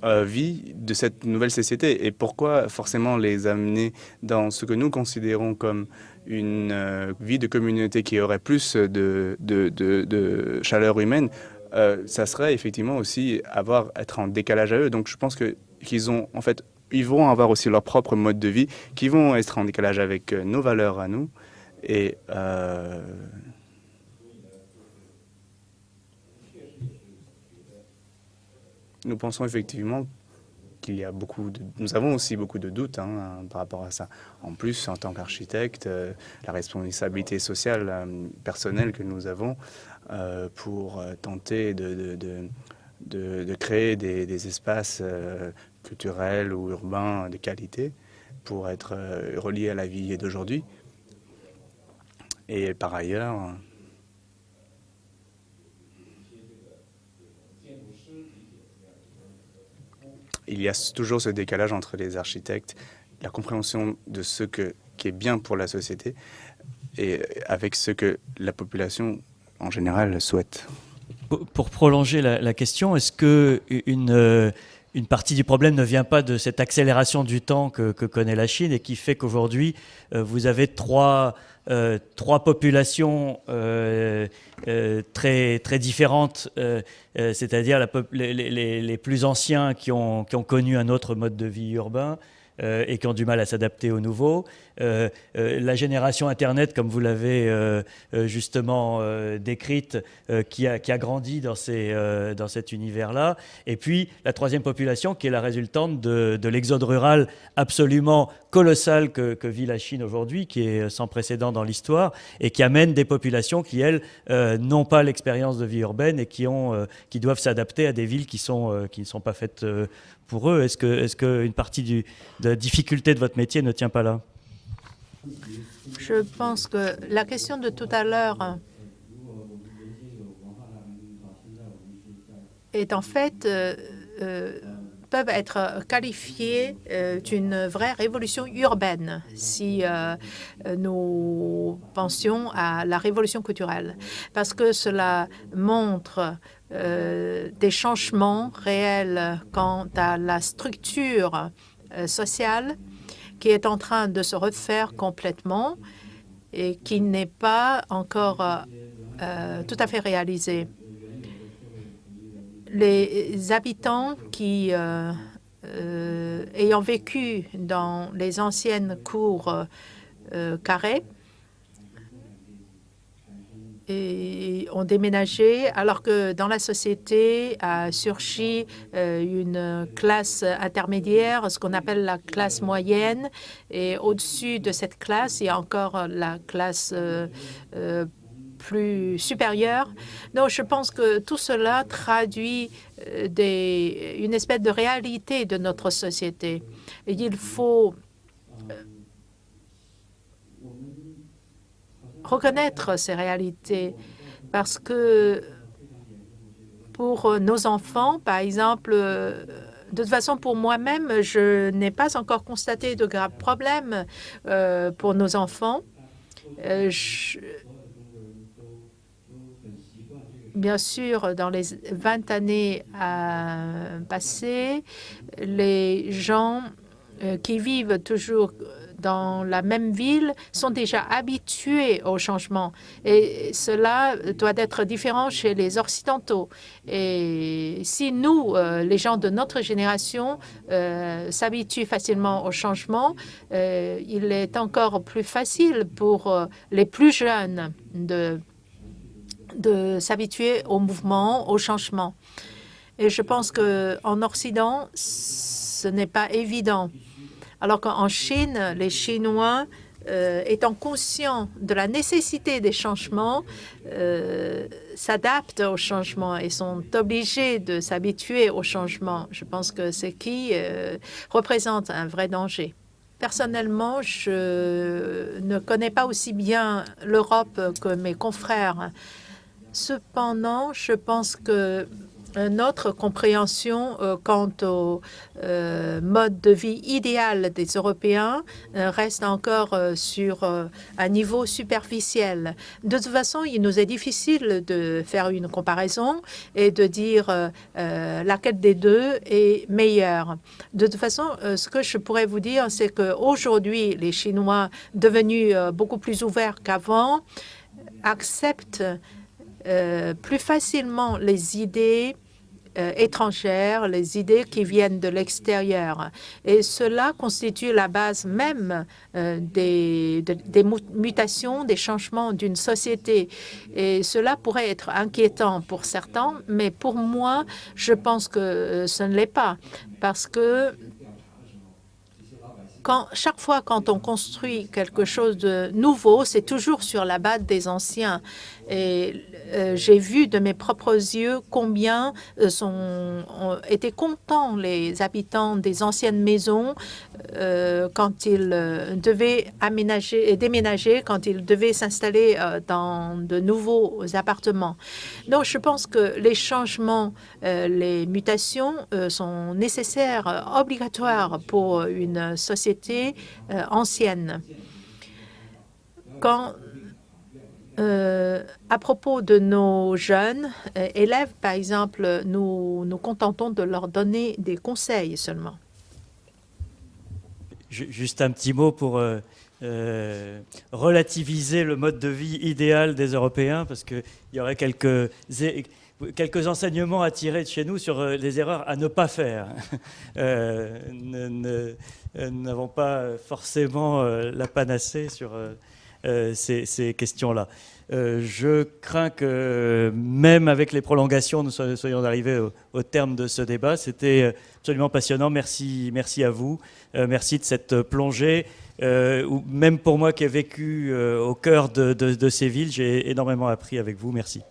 vie de cette nouvelle société. Et pourquoi forcément les amener dans ce que nous considérons comme une vie de communauté qui aurait plus de chaleur humaine? Ça serait effectivement aussi être en décalage à eux. Donc je pense qu'ils ont en fait, ils vont avoir aussi leur propre mode de vie, qui vont être en décalage avec nos valeurs à nous. Et nous pensons effectivement qu'il y a nous avons aussi beaucoup de doutes par rapport à ça. En plus, en tant qu'architecte, la responsabilité sociale personnelle que nous avons pour tenter de créer des espaces culturels ou urbains de qualité pour être reliés à la vie d'aujourd'hui. Et par ailleurs, il y a toujours ce décalage entre les architectes, la compréhension de ce qui est bien pour la société et avec ce que la population en général souhaite. Pour prolonger la question, est-ce qu'une une partie du problème ne vient pas de cette accélération du temps que connaît la Chine et qui fait qu'aujourd'hui, vous avez trois populations très, très différentes, c'est-à-dire les plus anciens qui ont connu un autre mode de vie urbain et qui ont du mal à s'adapter au nouveau. La génération Internet, comme vous l'avez justement décrite, qui a grandi dans cet univers-là. Et puis la troisième population, qui est la résultante de l'exode rural absolument colossal que vit la Chine aujourd'hui, qui est sans précédent dans l'histoire, et qui amène des populations qui, elles, n'ont pas l'expérience de vie urbaine et qui doivent s'adapter à des villes qui ne sont pas faites pour eux. Est-ce que une partie de la difficulté de votre métier ne tient pas là? Je pense que la question de tout à l'heure est en fait peuvent être qualifiées d'une vraie révolution urbaine si nous pensions à la révolution culturelle, parce que cela montre des changements réels quant à la structure sociale qui est en train de se refaire complètement et qui n'est pas encore tout à fait réalisée. Les habitants qui, ayant vécu dans les anciennes cours carrées, et ont déménagé, alors que dans la société a surgi une classe intermédiaire, ce qu'on appelle la classe moyenne, et au-dessus de cette classe, il y a encore la classe plus supérieure. Donc, je pense que tout cela traduit une espèce de réalité de notre société. Et il faut reconnaître ces réalités parce que pour nos enfants, par exemple, de toute façon, pour moi-même, je n'ai pas encore constaté de graves problèmes pour nos enfants. Bien sûr, dans les 20 années passées, les gens qui vivent toujours dans la même ville sont déjà habitués au changement. Et cela doit être différent chez les Occidentaux. Et si nous, les gens de notre génération, s'habituent facilement au changement, il est encore plus facile pour les plus jeunes de s'habituer au mouvement, au changement. Et je pense qu'en Occident, ce n'est pas évident. Alors qu'en Chine, les Chinois, étant conscients de la nécessité des changements, s'adaptent aux changements et sont obligés de s'habituer aux changements. Je pense que c'est qui représente un vrai danger. Personnellement, je ne connais pas aussi bien l'Europe que mes confrères. Cependant, je pense que notre compréhension quant au mode de vie idéal des Européens reste encore sur un niveau superficiel. De toute façon, il nous est difficile de faire une comparaison et de dire laquelle des deux est meilleure. De toute façon, ce que je pourrais vous dire, c'est qu'aujourd'hui, les Chinois, devenus beaucoup plus ouverts qu'avant, acceptent plus facilement les idées étrangères, les idées qui viennent de l'extérieur. Et cela constitue la base même des mutations, des changements d'une société. Et cela pourrait être inquiétant pour certains, mais pour moi, je pense que ce ne l'est pas. Parce que chaque fois quand on construit quelque chose de nouveau, c'est toujours sur la base des anciens. Et j'ai vu de mes propres yeux combien ont été contents les habitants des anciennes maisons quand ils devaient aménager et déménager, quand ils devaient s'installer dans de nouveaux appartements. Donc, je pense que les changements, les mutations sont nécessaires, obligatoires pour une société ancienne. Quand À propos de nos jeunes élèves, par exemple, nous nous contentons de leur donner des conseils seulement. Juste un petit mot pour relativiser le mode de vie idéal des Européens, parce qu'il y aurait quelques enseignements à tirer de chez nous sur les erreurs à ne pas faire. Nous n'avons pas forcément la panacée sur ces questions-là. Je crains que même avec les prolongations, nous soyons arrivés au terme de ce débat. C'était absolument passionnant. Merci à vous. Merci de cette plongée. Même pour moi qui ai vécu au cœur de ces villes, j'ai énormément appris avec vous. Merci.